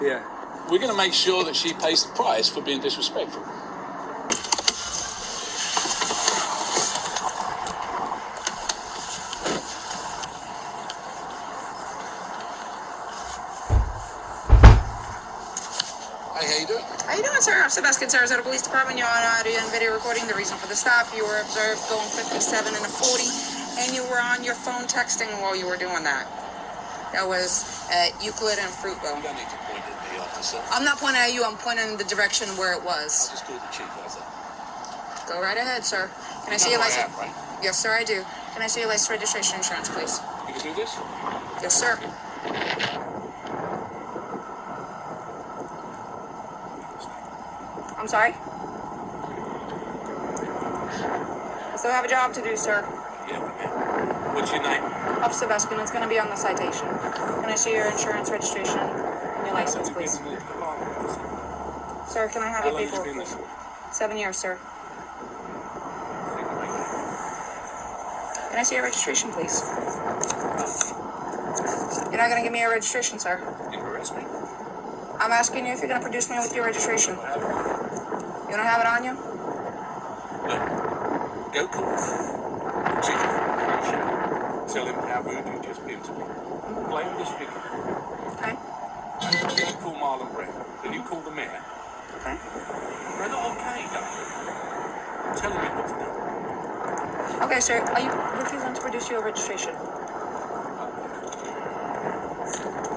Yeah. We're going to make sure that she pays the price for being disrespectful. Hey, how you doing? How you doing, sir? I'm Sebastian, Sarasota Police Department. You're on audio and video recording. The reason for the stop, you were observed going 57 and a 40, and you were on your phone texting while you were doing that. That was at Euclid and Fruitville. You don't need to point at me, officer. I'm not pointing at you. I'm pointing in the direction where it was. I'll just call the chief, how's that? Go right ahead, sir. Can I You see know your who I license? am, right? Yes, sir, I do. Can I see your license, registration, insurance, please? You can do this? Yes, sir. I'm sorry? I still have a job to do, sir. Yeah, what's your name? Officer Veskin, it's going to be on the citation. Can I see your insurance, registration, and your license, please? Sir, can I have your paperwork, please? 7 years, sir. Can I see your registration, please? You're not going to give me your registration, sir. You arrest me? I'm asking you if you're going to produce me with your registration. You don't have it on you? Look, go call the chief. Tell him how rude you just been to me. Blame this figure. Okay. Then you call Marlon Brown. Then you call the mayor. Okay. They're not okay, don't you? I'm telling you what to do. Okay, sir. Are you refusing to produce your registration?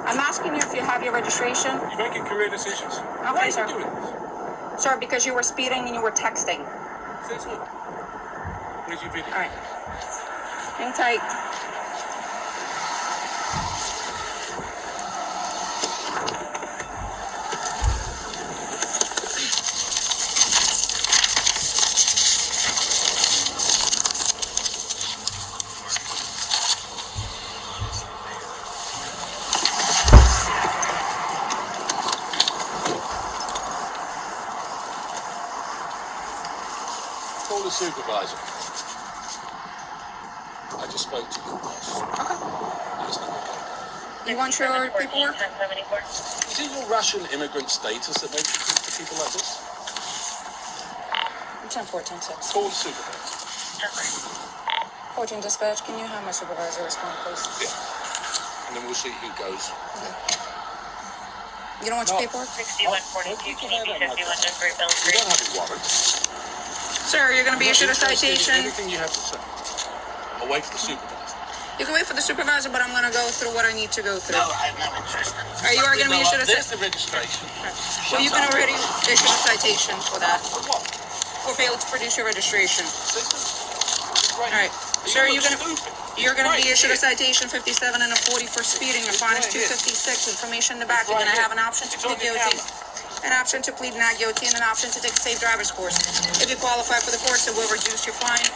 I'm asking you if you have your registration. You're making career decisions. Why Okay, are sir. you doing this? Sir, because you were speeding and you were texting. Says who? Where's your video? All right. Hang tight. Call the supervisor. I just spoke to your boss. Okay. There's no okay. You want your paperwork? Is it your Russian immigrant status that makes you talk to people like this? 10-14-6. Call the supervisor. 14 dispatch, can you have my supervisor respond, please? Yeah. And then we'll see who goes. You don't want your paperwork? 6142, Canadian 51 just Great Bell You Street. don't have a warrant. Sir, you're going to be I'm not issued a interested in citation. Anything you have to say. I'll wait for the supervisor. You can wait for the supervisor, but I'm going to go through what I need to go through. No, I'm not interested. You are going to be issued a There's citation. the registration. Well, you can already issue a citation for that. For what? For failure to produce your registration. All All right. Sir, you're going to be issued a Right citation 57 and a 40 for speeding. Your fine is Right here. $256. Information in the back. It's You're going right to have here. an option to It's plead on your guilty, camera. an option to plead not guilty, and an option to take a safe driver's course. If you qualify for the course, it will reduce your fine,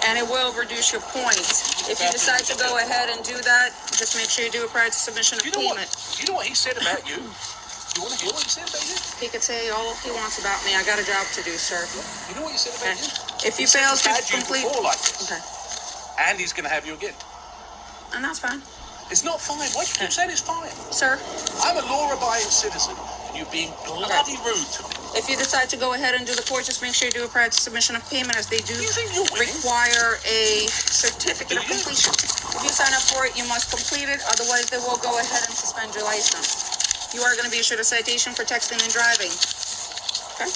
and it will reduce your points. If you decide to go ahead and do that, just make sure you do it prior to submission of You know what? payment. You know what he said about you? You want to hear what he said about you? He could say all he wants about me. I got a job to do, sir. You know what he said about Okay. you? If you He said fail he's to had you complete, before like this, okay, and he's going to have you again. and that's fine, It's not fine. Why do you keep saying it's fine? sir. I'm a law-abiding citizen, and you're being bloody rude to me. If you decide to go ahead and do the course, just make sure you do it prior to submission of payment, as they do You think you're winning? require a certificate of Do you? completion. If you sign up for it, you must complete it. Otherwise, they will go ahead and suspend your license. You are going to be issued a citation for texting and driving. Okay?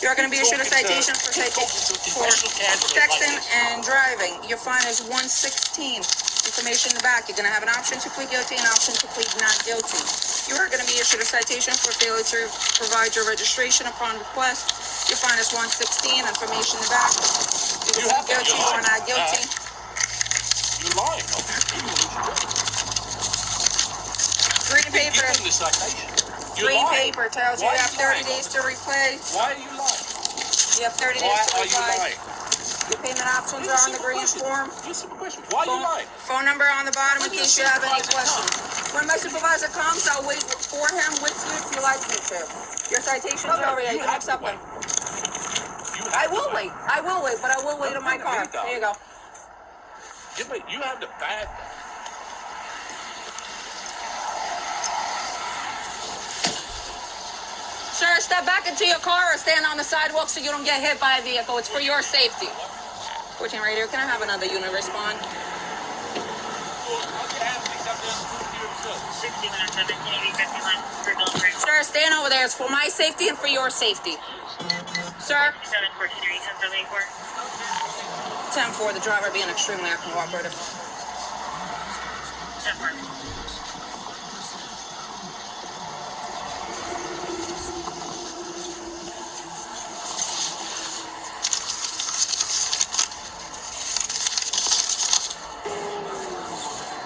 You are going to be issued a citation for texting and driving. Your fine is $116. Information in the back. You're going to have an option to plead guilty and an option to plead not guilty. You are going to be issued a citation for failure to provide your registration upon request. Your fine is $116. Information in the back. You You can have plead that. guilty You're or lying. not guilty. You're lying. Green paper. Give him the citation. You're Green lying. paper tells you Why you are have you 30 lying? days to repay. Why are you lying? You have 30 days Why to are you reply. lying? Your payment options are on the green form. Just a simple question. Why are you lying? Phone number on the bottom in When your case you have any supervisor questions. When my supervisor comes, I'll wait for him with you if you like me to. Your citation's over here. You can have to accept wait. them. You I have to will wait. I will wait, but I will wait on my car. There you go. You have the bad. Sir, step back into your car or stand on the sidewalk so you don't get hit by a vehicle. It's for your safety. 14 radio, can I have another unit respond? 6117, Sir, stand over there. It's for my safety and for your safety. Sir? 743, 10 10-4, the driver being extremely uncooperative. 10-4.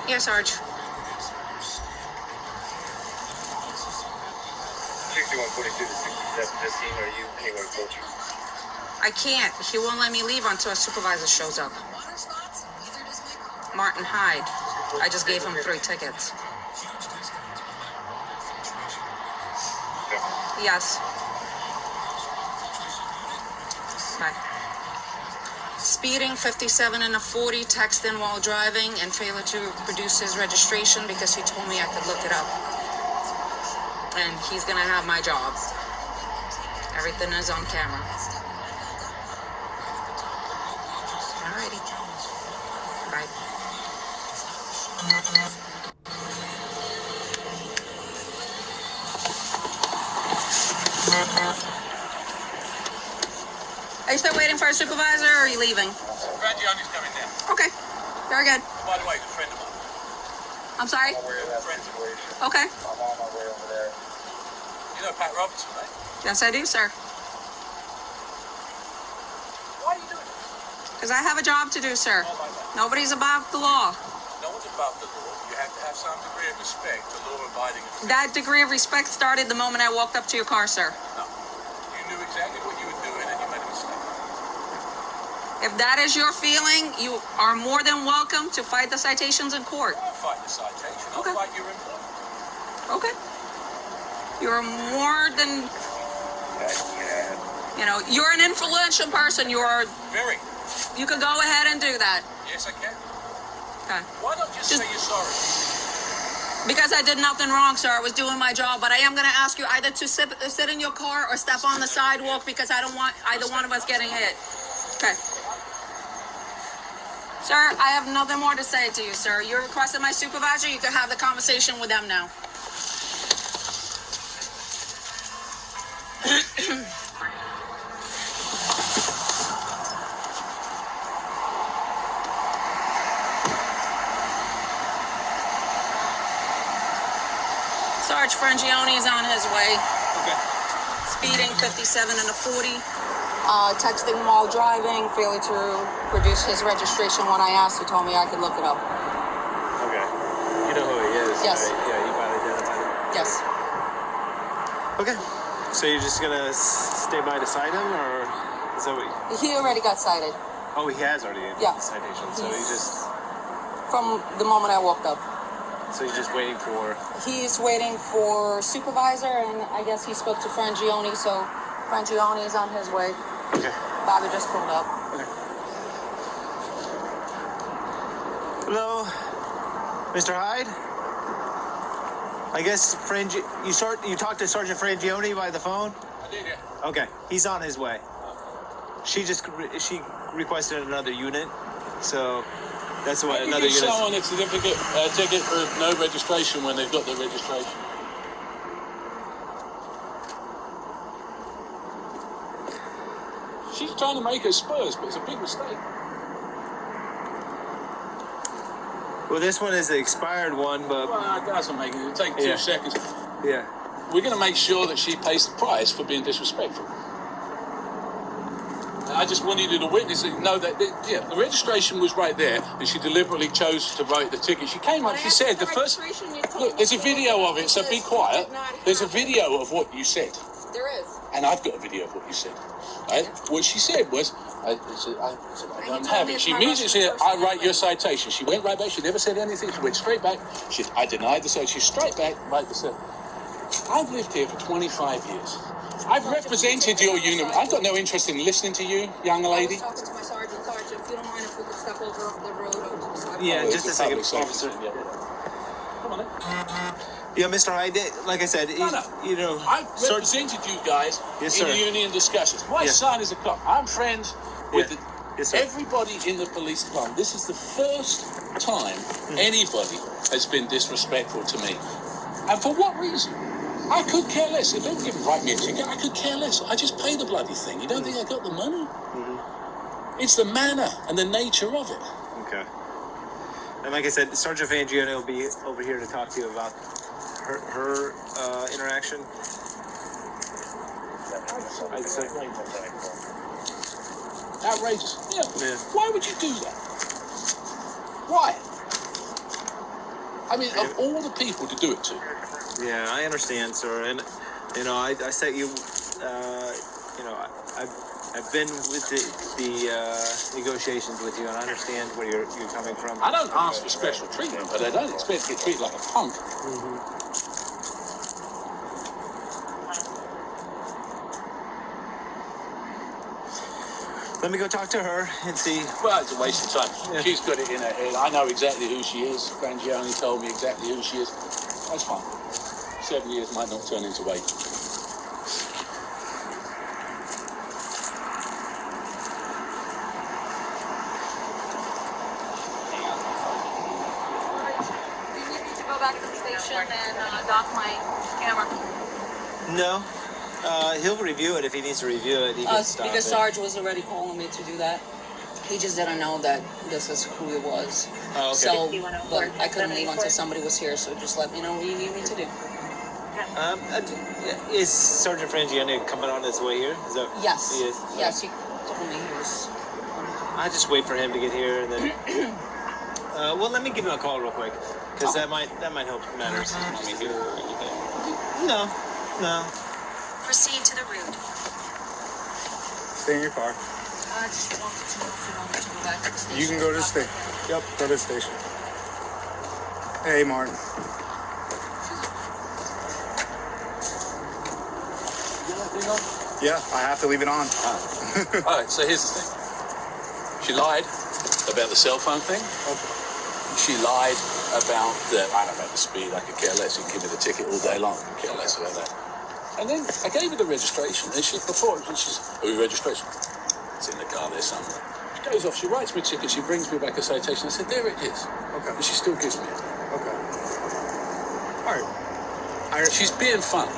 Yes, Sarge. 6142 to 67, Justine, are you anywhere closer? I can't. He won't let me leave until a supervisor shows up. Martin Hyde. I just gave him 3 tickets. Yes. Bye. Speeding, 57 and a 40, texting while driving, and failure to produce his registration because he told me I could look it up. And he's gonna have my job. Everything is on camera. Alrighty. Bye. Are you still waiting for a supervisor or are you leaving? Frangione's coming down. Okay. Very good. By the way, he's a friend of mine. I'm sorry? I'm aware of that situation. Okay. I'm on my way over there. You know Pat Robertson, right? Yes, I do, sir. Why are you doing this? Because I have a job to do, sir. Oh, my God. Nobody's above the law. No one's above the law. You have to have some degree of respect for law-abiding officials. That degree of respect started the moment I walked up to your car, sir. No. You knew exactly what you were doing and you made a mistake. If that is your feeling, you are more than welcome to fight the citations in court. I'll fight the citation. I'll Okay. fight your employment. Okay. You're more than, you're an influential person. Very. You could go ahead and do that. Yes, I can. Okay. Why not just say you're sorry? Because I did nothing wrong, sir. I was doing my job. But I am going to ask you either to sit in your car or step on the sidewalk because I don't want either one of us getting hit. Okay. Sir, I have nothing more to say to you, sir. You requested my supervisor. You can have the conversation with them now. Sarge Frangione is on his way. Okay. Speeding, 57 and a 40. Texting while driving, failure to produce his registration. When I asked, he told me I could look it up. Okay. You know who he is? Yes. Right? Yeah, you finally identified him. Yes. Okay. So you're just gonna stay by beside him, or is that what? He already got cited Oh, he has already Yeah. the citation. So from the moment I walked up. you're just waiting for. He's waiting for supervisor, and I guess he spoke to Frangione, so Frangione is on his way. Okay. Bobby just pulled up. Hello, Mr. Hyde. I guess you talked to Sergeant Frangione by the phone. I did, yeah. Okay, he's on his way. She requested another unit, so that's what How do you another give unit. someone a certificate, ticket for no registration when they've got their registration? She's trying to make her Spurs, but it's a big mistake. Well, this one is the expired one, but Well, that doesn't make it. It'll take 2 Yeah. seconds. yeah. We're going to make sure that she pays the price for being disrespectful. I just wanted you to witness it, know that, the registration was right there, and she deliberately chose to write the ticket. She came up, she said, look, there's a video of it, so be quiet. There's a video of what you said, There is. and I've got a video of what you said. Right? What she said was, I don't have it. She immediately said, I write your citation. She went right back. She never said anything. She went straight back. I denied the citation. She's straight back, right the I've lived here for 25 years. I've represented your union. I've got no interest in listening to you, young lady. I was talking to my sergeant. Sergeant, if you don't mind if we could step over off the road or to the sidewalk. Yeah, just a second, Public officer. safety, yeah. Come on in. Yeah, Mr. Hyde, like I said, No. you know, I represented you guys Yes, in sir. union discussions. My Yeah. son is a cop. I'm friends with Yeah. Yes, sir. everybody in the police department. This is the first time anybody has been disrespectful to me. And for what reason? I could care less. If they were going to write me a ticket, I could care less. I just pay the bloody thing. You don't think I got the money? It's the manner and the nature of it. Okay. And like I said, Sergeant Fangione will be over here to talk to you about her interaction. I'd say. Outrageous. Yeah. Yeah. Why would you do that? Why? I mean, of all the people to do it to. Yeah, I understand, sir. And you know, I set you. You know, I've been with the negotiations with you, and I understand where you're coming from. I don't ask for special treatment, but I don't expect to get treated like a punk. Let me go talk to her and see. Well, it's a waste of time. Yeah. She's got it in her head. I know exactly who she is. Frangione told me exactly who she is. That's fine. 7 years might not turn into 8. Do you need me to go back to the station and dock my camera? No. He'll review it if he needs to review it. He can stop Because it. Sarge was already calling me to do that. He just didn't know that this is who it was. Oh, okay. So, but I couldn't leave until somebody was here, so just let me know what you need me to do. Is Sergeant Frangione coming on his way here? Is that? Yes. He is. Yes, he told me he was. I just wait for him to get here, and then. Well, let me give him a call real quick, because that might help matters. No. Proceed to the route. Stay in your car. I just wanted to know if you wanted to go back to the station. You can go to the station. Yep, go to the station. Hey, Martin. Yeah, I have to leave it on. All right, so here's the thing. She lied about the cell phone thing. Okay. She lied about I don't know about the speed. I could care less. You can give me the ticket all day long. I could care less about that. And then I gave her the registration. And she's, registration? It's in the car there somewhere. She goes off. She writes me a ticket. She brings me back a citation. I said, there it is. Okay. And she still gives me it. Okay. All right. She's being funny.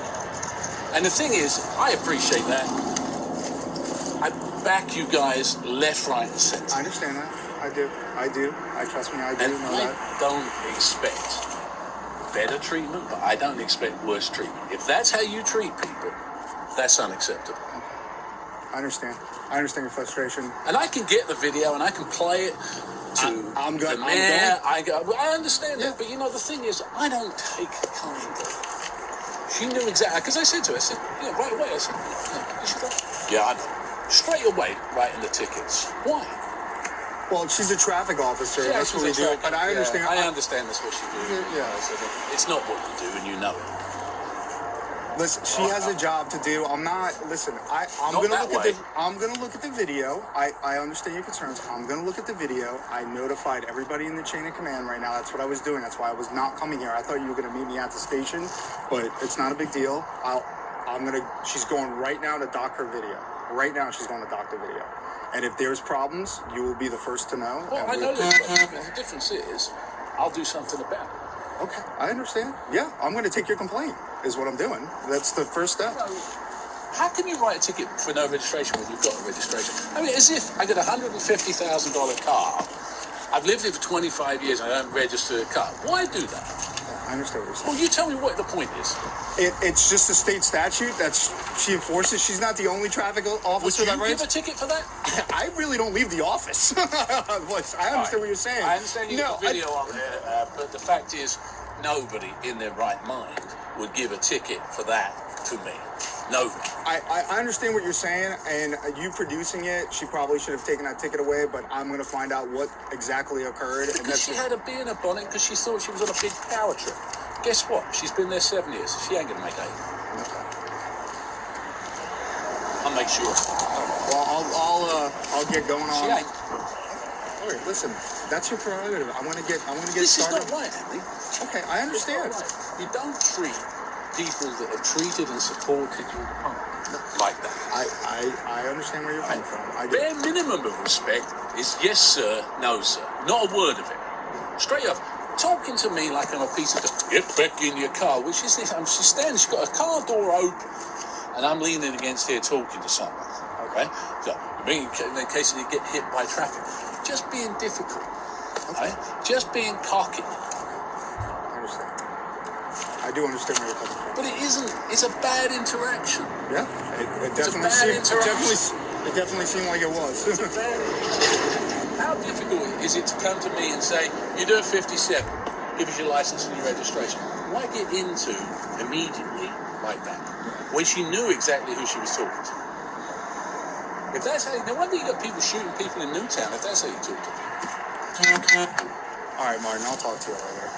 And the thing is, I appreciate that. I back you guys left, right, and center. I understand that. I do. Trust me, I do And know I that. don't expect better treatment, but I don't expect worse treatment. If that's how you treat people, that's unacceptable. I understand. I understand your frustration. And I can get the video and I can play it to I'm good. the mayor. I'm I understand Yeah. that, but you know, the thing is, I don't take kind of. She knew exactly, because I said to her, right away, I said, yeah, she's like, yeah, I know. Straight away, writing the tickets. Why? Well, she's a traffic officer. Yeah, that's what we she's a do. traffic- But I understand. Yeah, I understand that's what she do. Yeah. It's not what you do, and you know it. Listen, she has a job to do. I'm not. Listen, I'm Not gonna that look way. at the. I'm gonna look at the video. I understand your concerns. I'm gonna look at the video. I notified everybody in the chain of command right now. That's what I was doing. That's why I was not coming here. I thought you were gonna meet me at the station, but it's not a big deal. She's going right now to dock her video. Right now, she's going to dock the video. And if there's problems, you will be the first to know. Well, and I know there's problems. The difference is, I'll do something about it. Okay, I understand. Yeah, I'm going to take your complaint. Is what I'm doing. That's the first step. How can you write a ticket for no registration when you've got a registration? I mean, as if I got a $150,000 car. I've lived here for 25 years and I don't register a car. Why do that? I understand what you're saying. Well, you tell me what the point is. It's just a state statute that she enforces. She's not the only traffic Would officer you that give writes. a ticket for that? I really don't leave the office. I understand what you're saying. I understand you No, got the video on there, but the fact is, nobody in their right mind would give a ticket for that to me. Nobody. I understand what you're saying, and you producing it, she probably should have taken that ticket away, but I'm going to find out what exactly occurred. And Because she had a bee in her bonnet because she thought she was on a big power trip. Guess what? She's been there 7 years. She ain't going to make 8. I'll make sure. Well, I'll get going on. She ain't. All right, listen, that's your prerogative. I want to get This is started. not right, Andy. Okay, I understand. You don't treat people that have treated and supported your department like that. I understand where you're coming from. I do. Bare minimum of respect is yes sir, no sir. Not a word of it. Straight up. Talking to me like I'm a piece of get back in your car, which is this. She's standing, she's got a car door open, and I'm leaning against here talking to someone. Okay? So, in case you get hit by traffic. Just being difficult. Okay? Just being cocky. I understand. I do understand where you're coming from. But it isn't. It's a bad interaction. Yeah, it definitely seemed like it was. It's a bad interaction. How difficult is it to come to me and say, you do a 57, give us your license and your registration? Why get into immediately like that when she knew exactly who she was talking to? If that's how, no wonder you got people shooting people in Newtown if that's how you talk to people. All right, Martin, I'll talk to you later.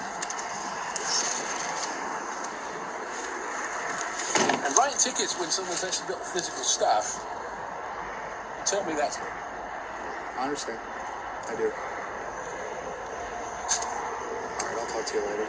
And writing tickets when someone's actually got the physical stuff, tell me that's I understand. I do. All right, I'll talk to you later.